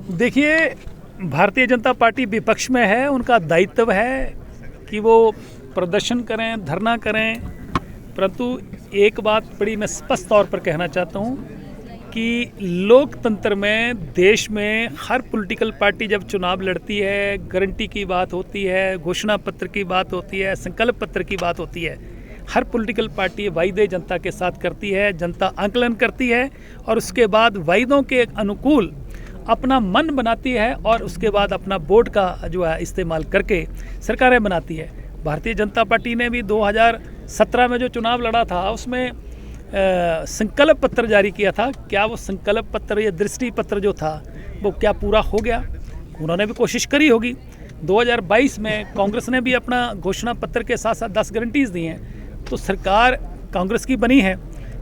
देखिए, भारतीय जनता पार्टी विपक्ष में है, उनका दायित्व है कि वो प्रदर्शन करें, धरना करें, परंतु एक बात बड़ी मैं स्पष्ट तौर पर कहना चाहता हूँ कि लोकतंत्र में, देश में हर पॉलिटिकल पार्टी जब चुनाव लड़ती है, गारंटी की बात होती है, घोषणा पत्र की बात होती है, संकल्प पत्र की बात होती है, हर पॉलिटिकल पार्टी वायदे जनता के साथ करती है, जनता आंकलन करती है और उसके बाद वायदों के अनुकूल अपना मन बनाती है और उसके बाद अपना वोट का जो है इस्तेमाल करके सरकारें बनाती है। भारतीय जनता पार्टी ने भी 2017 में जो चुनाव लड़ा था उसमें संकल्प पत्र जारी किया था। क्या वो संकल्प पत्र या दृष्टि पत्र जो था वो क्या पूरा हो गया? उन्होंने भी कोशिश करी होगी। 2022 में कांग्रेस ने भी अपना घोषणा पत्र के साथ साथ 10 गारंटीज दी हैं। तो सरकार कांग्रेस की बनी है,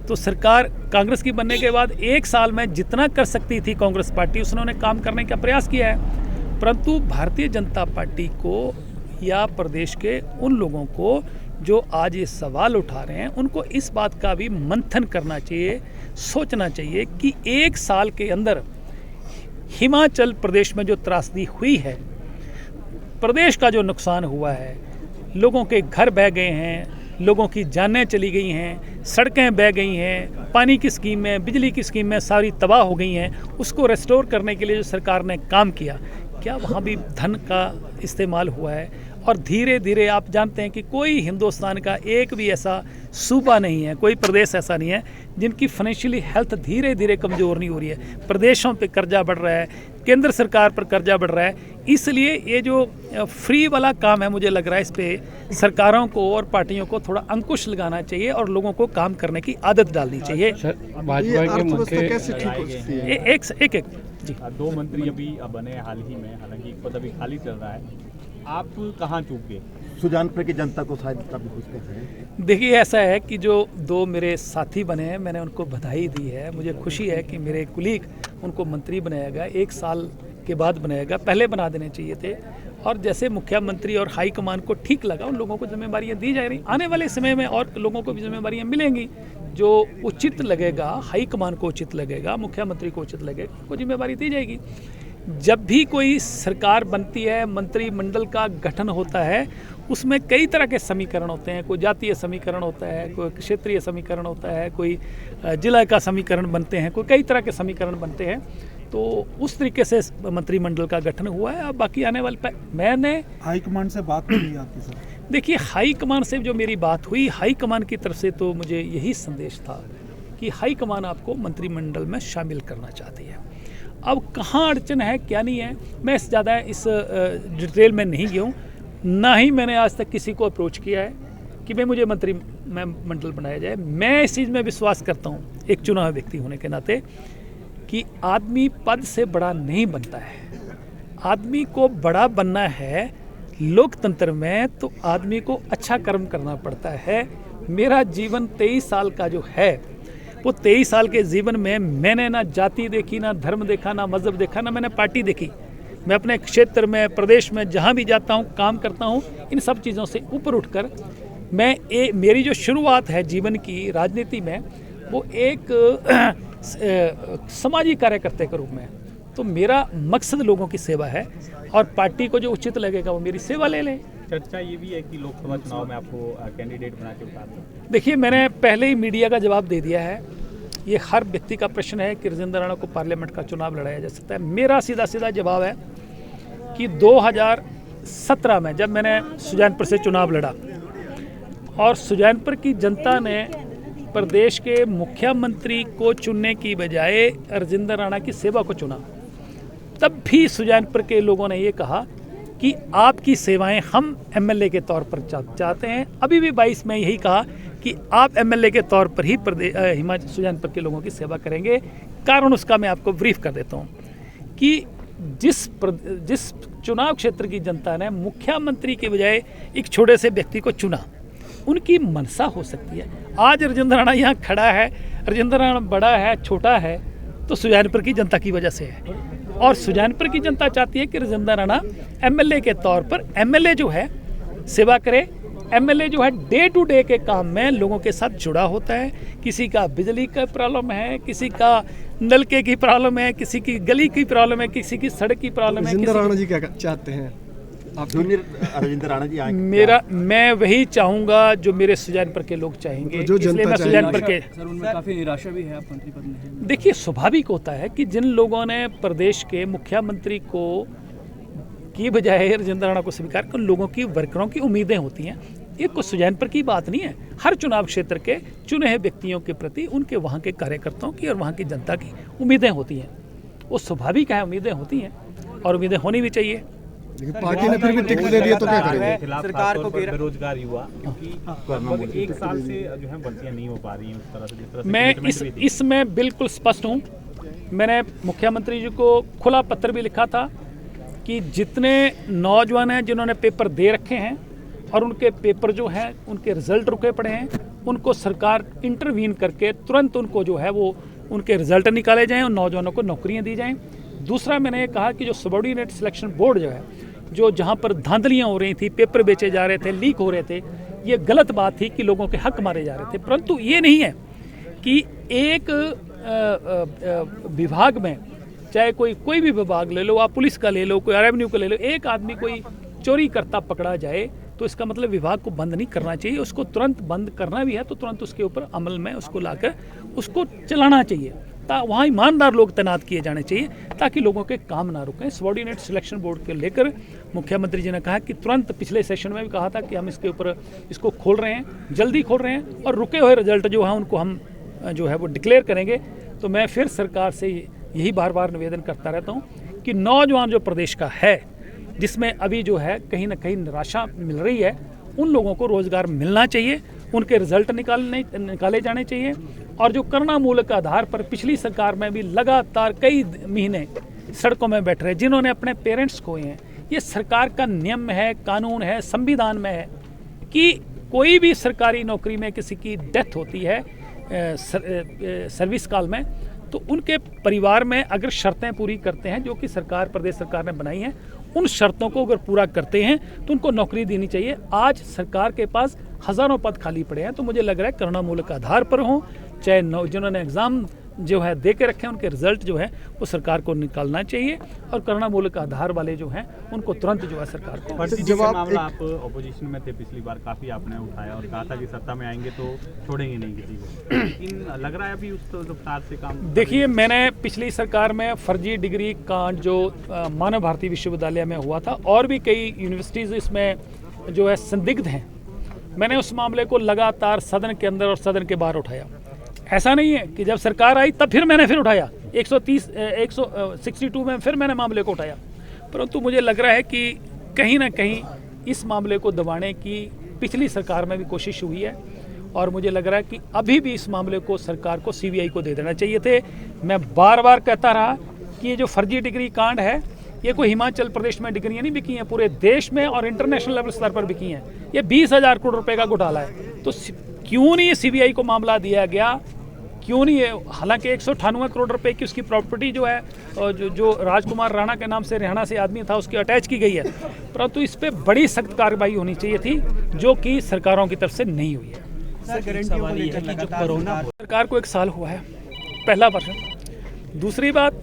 तो सरकार कांग्रेस की बनने के बाद एक साल में जितना कर सकती थी कांग्रेस पार्टी, उसने काम करने का प्रयास किया है। परंतु भारतीय जनता पार्टी को या प्रदेश के उन लोगों को जो आज ये सवाल उठा रहे हैं, उनको इस बात का भी मंथन करना चाहिए, सोचना चाहिए कि एक साल के अंदर हिमाचल प्रदेश में जो त्रासदी हुई है, प्रदेश का जो नुकसान हुआ है, लोगों के घर बह गए हैं, लोगों की जानें चली गई हैं, सड़कें बह गई हैं, पानी की स्कीम में, बिजली की स्कीम में सारी तबाह हो गई हैं, उसको रेस्टोर करने के लिए जो सरकार ने काम किया, क्या वहाँ भी धन का इस्तेमाल हुआ है? और धीरे धीरे आप जानते हैं कि कोई हिंदुस्तान का एक भी ऐसा सूबा नहीं है, कोई प्रदेश ऐसा नहीं है जिनकी फाइनेंशियली हेल्थ धीरे धीरे कमज़ोर नहीं हो रही है। प्रदेशों पे कर्जा बढ़ रहा है, केंद्र सरकार पर कर्जा बढ़ रहा है। इसलिए ये जो फ्री वाला काम है, मुझे लग रहा है इस पे सरकारों को और पार्टियों को थोड़ा अंकुश लगाना चाहिए और लोगों को काम करने की आदत डालनी चाहिए। भाजपा के मुख्य कैसे ठीक हो सकती है? एक जी, 2 मंत्री अभी बने हाल ही में, हालांकि एक पद अभी खाली चल रहा है। आप कहाँ चूक गए? सुजानपुर की जनता को शायद काफी खुश कर रहे हैं। देखिए, ऐसा है कि जो 2 मेरे साथी बने हैं, मैंने उनको बधाई दी है। मुझे खुशी है कि मेरे कुलीग उनको मंत्री बनाया गया, 1 साल के बाद बनाया गया, पहले बना देने चाहिए थे। और जैसे मुख्यमंत्री और हाईकमान को ठीक लगा, उन लोगों को जिम्मेदारियां दी जा रही। आने वाले समय में और लोगों को भी जिम्मेदारियां मिलेंगी। जो उचित लगेगा, हाईकमान को उचित लगेगा, मुख्यमंत्री को उचित लगेगा, उनको जिम्मेदारी दी जाएगी। जब भी कोई सरकार बनती है, मंत्रिमंडल का गठन होता है, उसमें कई तरह के समीकरण होते हैं। कोई जातीय समीकरण होता है, कोई क्षेत्रीय समीकरण होता है, कोई जिला का समीकरण बनते हैं, कोई कई तरह के समीकरण बनते हैं। तो उस तरीके से मंत्रिमंडल का गठन हुआ है। अब बाकी आने वाले मैंने हाईकमान से बात हुई आपकी सर? देखिए, हाईकमान से जो मेरी बात हुई, हाईकमान की तरफ से तो मुझे यही संदेश था कि हाईकमान आपको मंत्रिमंडल में शामिल करना चाहती है। अब कहाँ अड़चन है, क्या नहीं है, मैं ज़्यादा इस डिटेल में नहीं गया हूँ। ना ही मैंने आज तक किसी को अप्रोच किया है कि भाई मुझे मंत्रिमंडल बनाया जाए। मैं इस चीज़ में विश्वास करता हूँ, एक चुना हुआ व्यक्ति होने के नाते, कि आदमी पद से बड़ा नहीं बनता है। आदमी को बड़ा बनना है लोकतंत्र में, तो आदमी को अच्छा कर्म करना पड़ता है। मेरा जीवन 23 साल का जो है, वो 23 साल के जीवन में मैंने ना जाति देखी, ना धर्म देखा, ना मज़हब देखा, ना मैंने पार्टी देखी। मैं अपने क्षेत्र में, प्रदेश में जहाँ भी जाता हूँ, काम करता हूँ, इन सब चीज़ों से ऊपर उठकर मेरी जो शुरुआत है जीवन की राजनीति में, वो एक समाजी कार्यकर्ता के रूप में। तो मेरा मकसद लोगों की सेवा है और पार्टी को जो उचित लगेगा वो मेरी सेवा ले लें। चर्चा ये भी है कि लोकसभा चुनाव में आपको कैंडिडेट बना के उतार दें। देखिए, मैंने पहले ही मीडिया का जवाब दे दिया है। ये हर व्यक्ति का प्रश्न है कि राजेंद्र राणा को पार्लियामेंट का चुनाव लड़ाया जा सकता है। मेरा सीधा सीधा जवाब है कि 2017 में जब मैंने सुजानपुर से चुनाव लड़ा और सुजानपुर की जनता ने प्रदेश के मुख्यमंत्री को चुनने की बजाय राजेंद्र राणा की सेवा को चुना, तब भी सुजानपुर के लोगों ने ये कहा कि आपकी सेवाएं हम एमएलए के तौर पर चाहते हैं। अभी भी 22 में यही कहा कि आप एमएलए के तौर पर ही हिमाचल सुजानपुर के लोगों की सेवा करेंगे। कारण उसका मैं आपको ब्रीफ कर देता हूँ कि जिस चुनाव क्षेत्र की जनता ने मुख्यमंत्री के बजाय एक छोटे से व्यक्ति को चुना, उनकी मनसा हो सकती है। आज राजेंद्र राणा यहाँ खड़ा है, राजेंद्र राणा बड़ा है, छोटा है, तो सुजानपुर की जनता की वजह से है। और सुजानपुर की जनता चाहती है कि राजेंद्र राणा एमएलए के तौर पर, एमएलए जो है सेवा करे, एमएलए जो है डे टू डे के काम में लोगों के साथ जुड़ा होता है। किसी का बिजली का प्रॉब्लम है, किसी का नलके की प्रॉब्लम है, किसी की गली की प्रॉब्लम है, किसी की सड़क की प्रॉब्लम है। राजेंद्र राणा जी क्या चाहते हैं आप? जूनियर राजेंद्र राणा जी आएंगे। मैं वही चाहूंगा जो मेरे सुजानपुर के लोग चाहेंगे, जो जनता इसलिए मैं सुजानपुर के सर उनमें काफी निराशा भी है आप मंत्री पद में। देखिए, स्वाभाविक होता है कि जिन लोगों ने प्रदेश के मुख्यमंत्री को की बजाय राजेंद्र राणा को स्वीकार कर, लोगों की वर्करों की उम्मीदें होती हैं। ये कुछ सुजानपुर की बात नहीं है, हर चुनाव क्षेत्र के चुने हुए व्यक्तियों के प्रति उनके वहाँ के कार्यकर्ताओं की और वहाँ की जनता की उम्मीदें होती हैं। वो स्वाभाविक है, उम्मीदें होती हैं और उम्मीदें होनी भी चाहिए। लेकिन पार्टी ने फिर भी टिकट दे दिया तो क्या करेंगे? सरकार को बेरोजगार युवा, क्योंकि लगभग 1 साल से जो है भर्तियां नहीं हो पा रही हैं उस तरह से जिस तरह से मैं इसमें बिल्कुल स्पष्ट हूँ। मैंने मुख्यमंत्री जी को खुला पत्र भी लिखा था कि जितने नौजवान हैं जिन्होंने पेपर दे रखे हैं और उनके पेपर जो हैं उनके रिजल्ट रुके पड़े हैं, उनको सरकार इंटरवीन करके तुरंत उनको जो है वो उनके रिजल्ट निकाले जाएं और नौजवानों को नौकरियां दी जाएं। दूसरा, मैंने ये कहा कि जो सबऑर्डिनेट सिलेक्शन बोर्ड जो है, जो जहां पर धांधलियां हो रही थी, पेपर बेचे जा रहे थे, लीक हो रहे थे, ये गलत बात थी कि लोगों के हक मारे जा रहे थे। परंतु ये नहीं है कि एक विभाग में, चाहे कोई भी विभाग ले लो, आप पुलिस का ले लो, कोई रेवेन्यू का ले लो, एक आदमी कोई चोरी करता पकड़ा जाए तो इसका मतलब विभाग को बंद नहीं करना चाहिए। उसको तुरंत बंद करना भी है तो तुरंत उसके ऊपर अमल में उसको लाकर उसको चलाना चाहिए। वहाँ ईमानदार लोग तैनात किए जाने चाहिए ताकि लोगों के काम ना रुकें। सबऑर्डिनेट सिलेक्शन बोर्ड को लेकर मुख्यमंत्री जी ने कहा कि तुरंत, पिछले सेशन में भी कहा था कि हम इसके ऊपर इसको खोल रहे हैं, जल्दी खोल रहे हैं और रुके हुए रिजल्ट जो है उनको हम जो है वो डिक्लेयर करेंगे। तो मैं फिर सरकार से यही बार बार निवेदन करता रहता हूँ कि नौजवान जो प्रदेश का है, जिसमें अभी जो है कहीं ना कहीं निराशा मिल रही है, उन लोगों को रोज़गार मिलना चाहिए, उनके रिजल्ट निकाले जाने चाहिए। और जो करुणा मूलक आधार पर पिछली सरकार में भी लगातार कई महीने सड़कों में बैठ रहे, जिन्होंने अपने पेरेंट्स खोए हैं, ये सरकार का नियम है, कानून है, संविधान में है कि कोई भी सरकारी नौकरी में किसी की डेथ होती है सर्विस काल में, तो उनके परिवार में अगर शर्तें पूरी करते हैं जो कि प्रदेश सरकार ने बनाई हैं, उन शर्तों को अगर पूरा करते हैं तो उनको नौकरी देनी चाहिए। आज सरकार के पास हज़ारों पद खाली पड़े हैं, तो मुझे लग रहा है करुणामूलक आधार पर हों, चाहे जिन्होंने एग्ज़ाम जो है दे के रखे हैं, उनके रिजल्ट जो है वो सरकार को निकालना चाहिए और करुणामूलक आधार वाले जो हैं उनको तुरंत जो है सरकार को। जवाब मामला आप ऑपोजिशन में थे पिछली बार, काफ़ी आपने उठाया और कहा था कि सत्ता में आएंगे तो छोड़ेंगे नहीं किसी को, लेकिन लग रहा है अभी उस रफ्तार से काम। देखिए, मैंने पिछली सरकार में फर्जी डिग्री कांड जो मानव भारती विश्वविद्यालय में हुआ था और भी कई यूनिवर्सिटीज़ इसमें जो है संदिग्ध हैं, मैंने उस मामले को लगातार सदन के अंदर और सदन के बाहर उठाया। ऐसा नहीं है कि जब सरकार आई तब फिर मैंने उठाया, 162 में फिर मैंने मामले को उठाया, परंतु मुझे लग रहा है कि कहीं ना कहीं इस मामले को दबाने की पिछली सरकार में भी कोशिश हुई है और मुझे लग रहा है कि अभी भी इस मामले को सरकार को सीबीआई को दे देना चाहिए थे। मैं बार बार कहता रहा कि ये जो फर्जी डिग्री कांड है, ये कोई हिमाचल प्रदेश में डिग्रियाँ नहीं बिकी हैं, पूरे देश में और इंटरनेशनल लेवल स्तर पर बिकी हैं। ये 20,000 करोड़ रुपए का घोटाला है, तो क्यों नहीं सीबीआई को मामला दिया गया, क्यों नहीं है? हालांकि 198 करोड़ रुपए की उसकी प्रॉपर्टी जो है जो राजकुमार राणा के नाम से हरियाणा से आदमी था उसकी अटैच की गई है, परंतु इस पर बड़ी सख्त कार्रवाई होनी चाहिए थी जो कि सरकारों की तरफ से नहीं हुई है। सरकार को 1 साल हुआ है, पहला वर्ष। दूसरी बात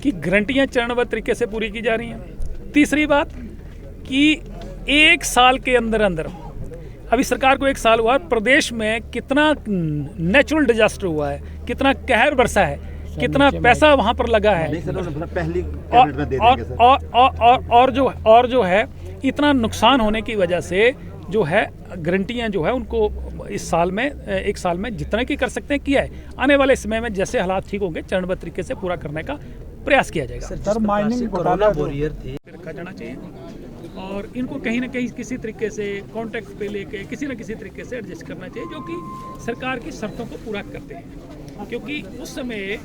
कि गारंटियाँ चरणबद्ध तरीके से पूरी की जा रही हैं। तीसरी बात कि 1 साल के अंदर अंदर, अभी सरकार को 1 साल हुआ, प्रदेश में कितना नेचुरल डिजास्टर हुआ है, कितना कहर बरसा है, कितना पैसा वहाँ पर लगा है, और जो है इतना नुकसान होने की वजह से जो है गारंटियाँ जो है उनको इस साल में 1 साल में जितना की कर सकते हैं किया है। आने वाले समय में जैसे हालात ठीक होंगे चरणबद्ध तरीके से पूरा करने का प्रयास किया जाएगा। सर, माइनिंग घोटाला रखा जाना चाहिए और इनको कहीं ना कहीं किसी तरीके से कॉन्ट्रैक्ट पे लेके किसी न किसी तरीके से एडजस्ट करना चाहिए जो कि सरकार की शर्तों को पूरा करते हैं। क्योंकि उस समय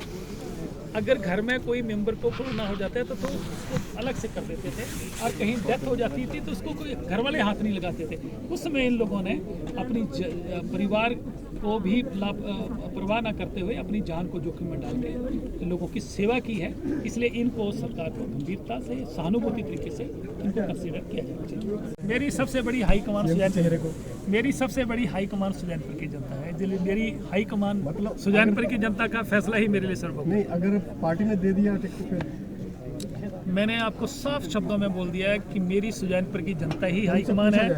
अगर घर में कोई मेंबर को कोरोना हो जाता है तो उसको अलग से कर देते थे और कहीं डेथ हो जाती थी तो उसको कोई घर वाले हाथ नहीं लगाते थे। उस समय इन लोगों ने अपनी परिवार को भी परवाह न करते हुए अपनी जान को जोखिम में डाल के लोगों की सेवा की है। इसलिए इनको सरकार को गंभीरता से सहानुभूति तरीके से इनको कंसीडर किया जाना चाहिए। मेरी सबसे बड़ी हाईकमान सुजानपुर की जनता है। इसलिए मेरी हाईकमान मतलब सुजानपुर की जनता का फैसला ही मेरे लिए सर्वोपरि। नहीं, अगर पार्टी ने दे दिया टिकट फिर मैंने आपको साफ शब्दों में बोल दिया है कि मेरी सुजानपुर की जनता ही हाईकमान है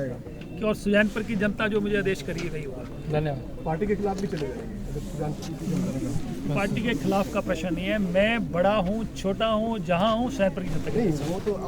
कि और सुजानपुर की जनता जो मुझे आदेश करिए वही होगा। धन्यवाद। पार्टी के खिलाफ भी चले जाएंगे? पार्टी के खिलाफ का प्रश्न नहीं है। मैं बड़ा हूँ, छोटा हूँ, जहाँ हूँ, सुजानपुर की जनता के साथ। वो तो